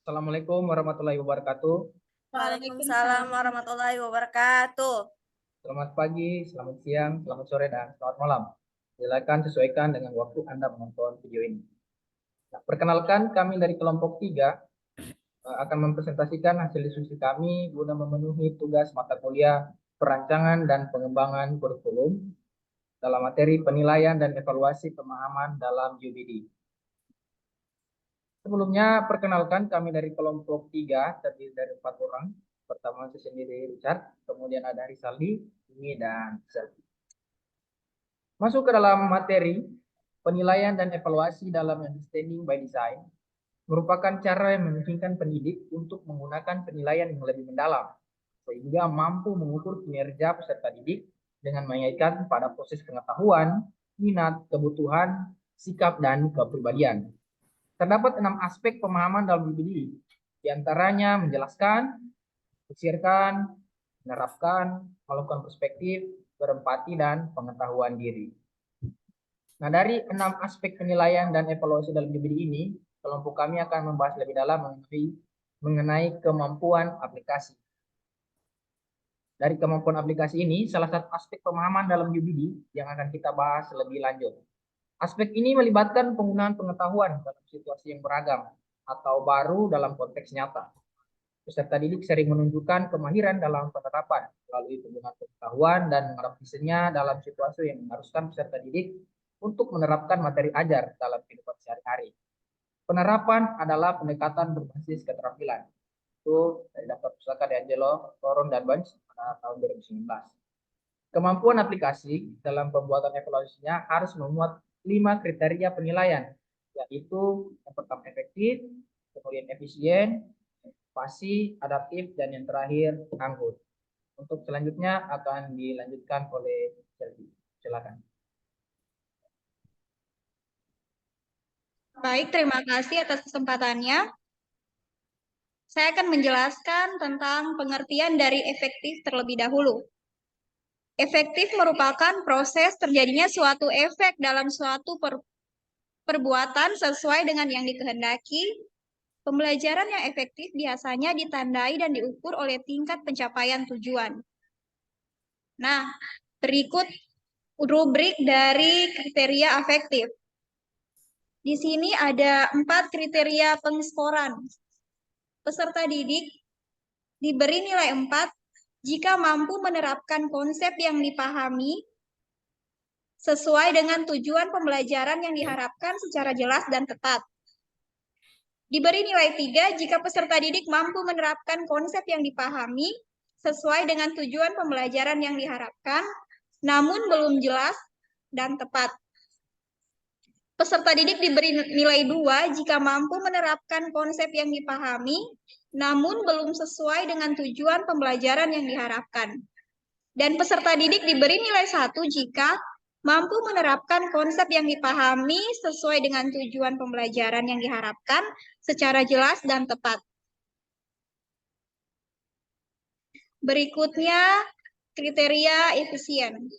Assalamualaikum warahmatullahi wabarakatuh. Waalaikumsalam warahmatullahi wabarakatuh. Selamat pagi, selamat siang, selamat sore, dan selamat malam. Silakan sesuaikan dengan waktu Anda menonton video ini. Nah, perkenalkan kami dari kelompok 3 akan mempresentasikan hasil diskusi kami guna memenuhi tugas mata kuliah perancangan dan pengembangan kurikulum dalam materi penilaian dan evaluasi pemahaman dalam UBD. Sebelumnya, perkenalkan kami dari kelompok 3, terdiri dari 4 orang. Pertama saya sendiri Richard, kemudian ada Rizaldi, Imi, dan Selvi. Masuk ke dalam materi, penilaian dan evaluasi dalam understanding by design merupakan cara yang memungkinkan pendidik untuk menggunakan penilaian yang lebih mendalam, sehingga mampu mengukur kinerja peserta didik dengan mengaitkan pada proses pengetahuan, minat, kebutuhan, sikap, dan kepribadian. Terdapat 6 aspek pemahaman dalam UBD, diantaranya menjelaskan, menafsirkan, menerapkan, melakukan perspektif, berempati, dan pengetahuan diri. Nah, dari 6 aspek penilaian dan evaluasi dalam UBD ini, kelompok kami akan membahas lebih dalam mengenai kemampuan aplikasi. Dari kemampuan aplikasi ini, salah satu aspek pemahaman dalam UBD yang akan kita bahas lebih lanjut. Aspek ini melibatkan penggunaan pengetahuan dalam situasi yang beragam atau baru dalam konteks nyata. Peserta didik sering menunjukkan kemahiran dalam penerapan melalui penggunaan pengetahuan dan mengadaptasinya dalam situasi yang mengharuskan peserta didik untuk menerapkan materi ajar dalam kehidupan sehari-hari. Penerapan adalah pendekatan berbasis keterampilan. Itu dari daftar pustaka di Angelo, Toron, dan Bunch pada tahun 2019. Kemampuan aplikasi dalam pembuatan evaluasinya harus memuat 5 kriteria penilaian, yaitu yang pertama efektif, kemudian efisien, pasti, adaptif, dan yang terakhir anggur. Untuk selanjutnya akan dilanjutkan oleh Selvi. Silakan. Baik, terima kasih atas kesempatannya. Saya akan menjelaskan tentang pengertian dari efektif terlebih dahulu. Efektif merupakan proses terjadinya suatu efek dalam suatu perbuatan sesuai dengan yang dikehendaki. Pembelajaran yang efektif biasanya ditandai dan diukur oleh tingkat pencapaian tujuan. Nah, berikut rubrik dari kriteria efektif. Di sini ada 4 kriteria pengeskoran. Peserta didik diberi nilai 4 jika mampu menerapkan konsep yang dipahami sesuai dengan tujuan pembelajaran yang diharapkan secara jelas dan tepat. Diberi nilai 3 jika peserta didik mampu menerapkan konsep yang dipahami sesuai dengan tujuan pembelajaran yang diharapkan, namun belum jelas dan tepat. Peserta didik diberi nilai 2 jika mampu menerapkan konsep yang dipahami, namun belum sesuai dengan tujuan pembelajaran yang diharapkan. Dan peserta didik diberi nilai 1 jika mampu menerapkan konsep yang dipahami sesuai dengan tujuan pembelajaran yang diharapkan secara jelas dan tepat. Berikutnya, kriteria efisien.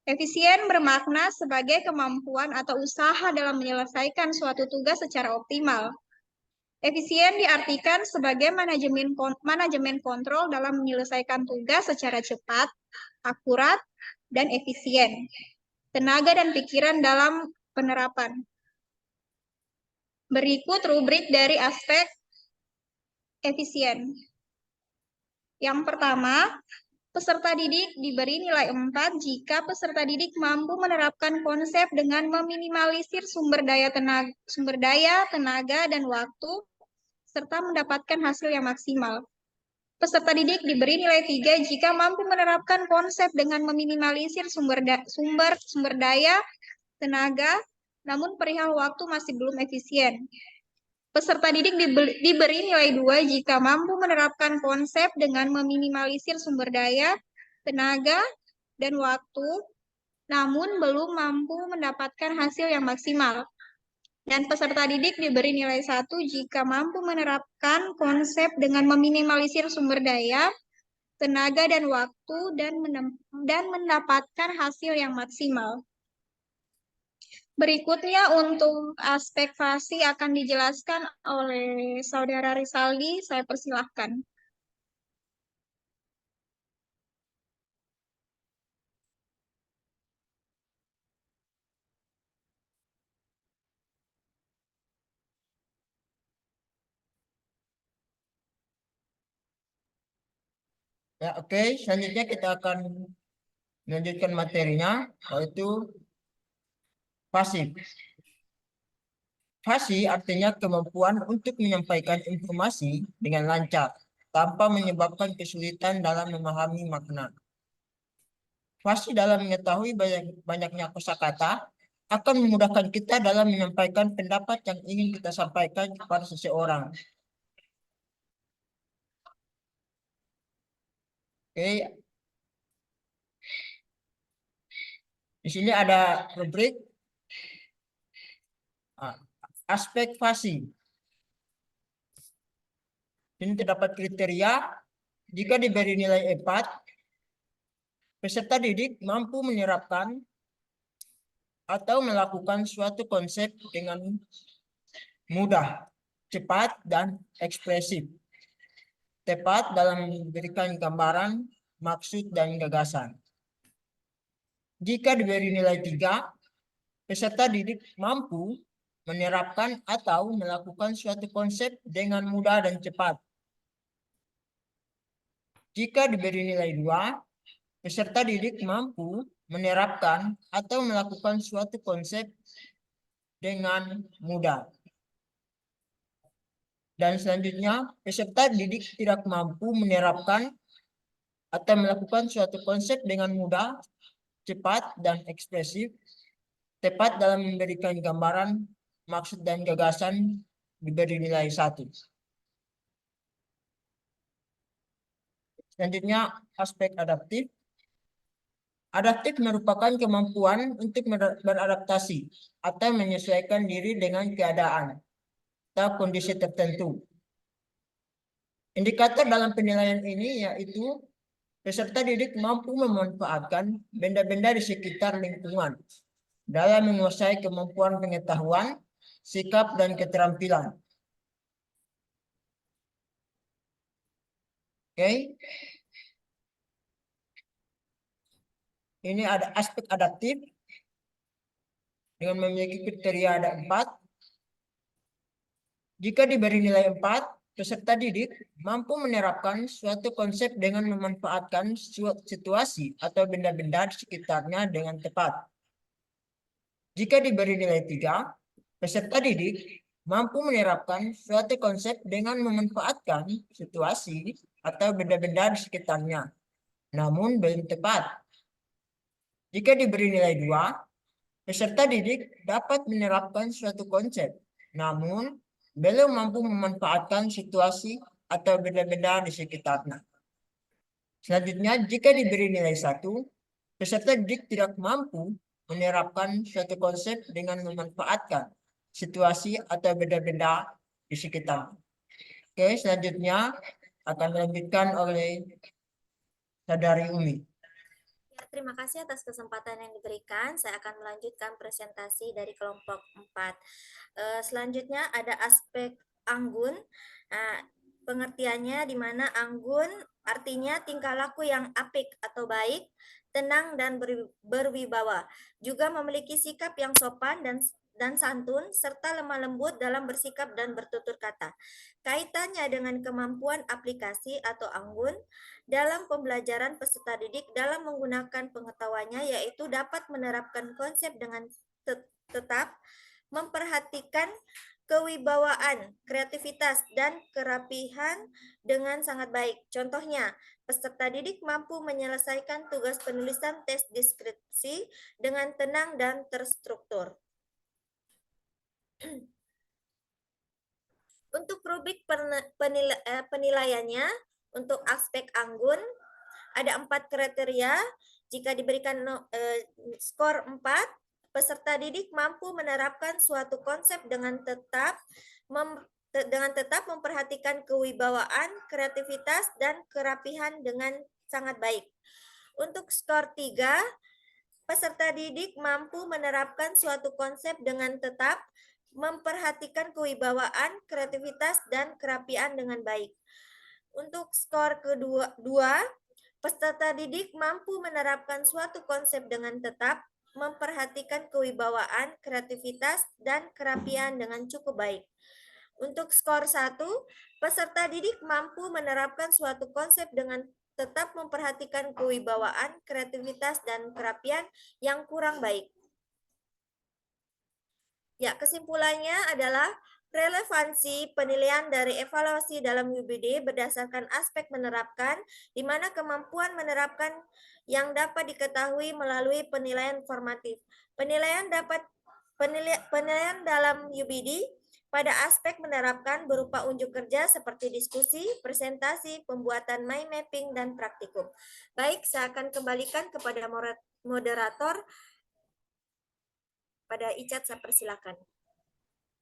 Efisien bermakna sebagai kemampuan atau usaha dalam menyelesaikan suatu tugas secara optimal. Efisien diartikan sebagai manajemen kontrol dalam menyelesaikan tugas secara cepat, akurat, dan efisien. Tenaga dan pikiran dalam penerapan. Berikut rubrik dari aspek efisien. Yang pertama, peserta didik diberi nilai 4 jika peserta didik mampu menerapkan konsep dengan meminimalisir sumber daya, tenaga, dan waktu, serta mendapatkan hasil yang maksimal. Peserta didik diberi nilai 3 jika mampu menerapkan konsep dengan meminimalisir sumber daya, tenaga, namun perihal waktu masih belum efisien. Peserta didik diberi nilai 2 jika mampu menerapkan konsep dengan meminimalisir sumber daya, tenaga, dan waktu, namun belum mampu mendapatkan hasil yang maksimal. Dan peserta didik diberi nilai 1 jika mampu menerapkan konsep dengan meminimalisir sumber daya, tenaga, dan waktu, dan mendapatkan hasil yang maksimal. Berikutnya untuk aspek fasi akan dijelaskan oleh Saudara Risaldi. Saya persilahkan. Ya, oke. Selanjutnya kita akan melanjutkan materinya, yaitu pasif. Fasi artinya kemampuan untuk menyampaikan informasi dengan lancar, tanpa menyebabkan kesulitan dalam memahami makna. Fasi dalam mengetahui banyaknya kosakata akan memudahkan kita dalam menyampaikan pendapat yang ingin kita sampaikan kepada seseorang. Oke. Di sini ada rubrik aspek fasi. Ini terdapat kriteria. Jika diberi nilai 4, peserta didik mampu menerapkan atau melakukan suatu konsep dengan mudah, cepat, dan ekspresif. Tepat dalam memberikan gambaran, maksud, dan gagasan. Jika diberi nilai 3, peserta didik mampu menerapkan atau melakukan suatu konsep dengan mudah dan cepat. Jika diberi nilai 2, peserta didik mampu menerapkan atau melakukan suatu konsep dengan mudah. Dan selanjutnya, peserta didik tidak mampu menerapkan atau melakukan suatu konsep dengan mudah, cepat, dan ekspresif, tepat dalam memberikan gambaran, maksud, dan gagasan, diberi nilai 1. Selanjutnya, aspek adaptif. Adaptif merupakan kemampuan untuk beradaptasi atau menyesuaikan diri dengan keadaan atau kondisi tertentu. Indikator dalam penilaian ini yaitu peserta didik mampu memanfaatkan benda-benda di sekitar lingkungan dalam menguasai kemampuan pengetahuan, sikap, dan keterampilan. Oke. Ini ada aspek adaptif dengan memiliki kriteria ada 4. Jika diberi nilai 4, peserta didik mampu menerapkan suatu konsep dengan memanfaatkan situasi atau benda-benda di sekitarnya dengan tepat. Jika diberi nilai 3, peserta didik mampu menerapkan suatu konsep dengan memanfaatkan situasi atau benda-benda di sekitarnya, namun belum tepat. Jika diberi nilai 2, peserta didik dapat menerapkan suatu konsep, namun belum mampu memanfaatkan situasi atau benda-benda di sekitarnya. Selanjutnya, jika diberi nilai 1, peserta didik tidak mampu menerapkan suatu konsep dengan memanfaatkan situasi atau benda-benda di sekitar. Oke, selanjutnya akan dilanjutkan oleh Saudari Umi. Ya, terima kasih atas kesempatan yang diberikan. Saya akan melanjutkan presentasi dari kelompok 4. Selanjutnya ada aspek anggun. Nah, pengertiannya di mana anggun artinya tingkah laku yang apik atau baik, tenang dan berwibawa. Juga memiliki sikap yang sopan dan santun, serta lemah lembut dalam bersikap dan bertutur kata. Kaitannya dengan kemampuan aplikasi atau anggun dalam pembelajaran peserta didik dalam menggunakan pengetahuannya, yaitu dapat menerapkan konsep dengan tetap, memperhatikan kewibawaan, kreativitas, dan kerapihan dengan sangat baik. Contohnya, peserta didik mampu menyelesaikan tugas penulisan tes deskripsi dengan tenang dan terstruktur. Untuk rubrik penilaiannya, untuk aspek anggun, ada 4 kriteria. Jika diberikan skor 4, peserta didik mampu menerapkan suatu konsep dengan tetap memperhatikan kewibawaan, kreativitas, dan kerapihan dengan sangat baik. Untuk skor 3, peserta didik mampu menerapkan suatu konsep dengan tetap, memperhatikan kewibawaan, kreativitas, dan kerapian dengan baik. Untuk skor kedua, peserta didik mampu menerapkan suatu konsep dengan tetap, memperhatikan kewibawaan, kreativitas, dan kerapian dengan cukup baik. Untuk skor 1, peserta didik mampu menerapkan suatu konsep dengan tetap memperhatikan kewibawaan, kreativitas, dan kerapian yang kurang baik. Ya, kesimpulannya adalah relevansi penilaian dari evaluasi dalam UBD berdasarkan aspek menerapkan, di mana kemampuan menerapkan yang dapat diketahui melalui penilaian formatif. Penilaian dalam UBD pada aspek menerapkan berupa unjuk kerja seperti diskusi, presentasi, pembuatan mind mapping, dan praktikum. Baik, saya akan kembalikan kepada moderator. Pada Icat, saya persilakan.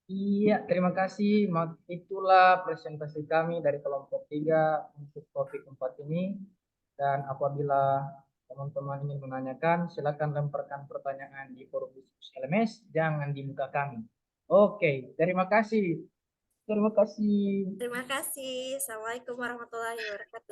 Iya, terima kasih. Itulah presentasi kami dari kelompok 3 untuk topik 4 ini. Dan apabila teman-teman ingin menanyakan, silakan lemparkan pertanyaan di forum diskusi LMS, jangan di muka kami. Oke, terima kasih. Terima kasih. Terima kasih. Assalamualaikum warahmatullahi wabarakatuh.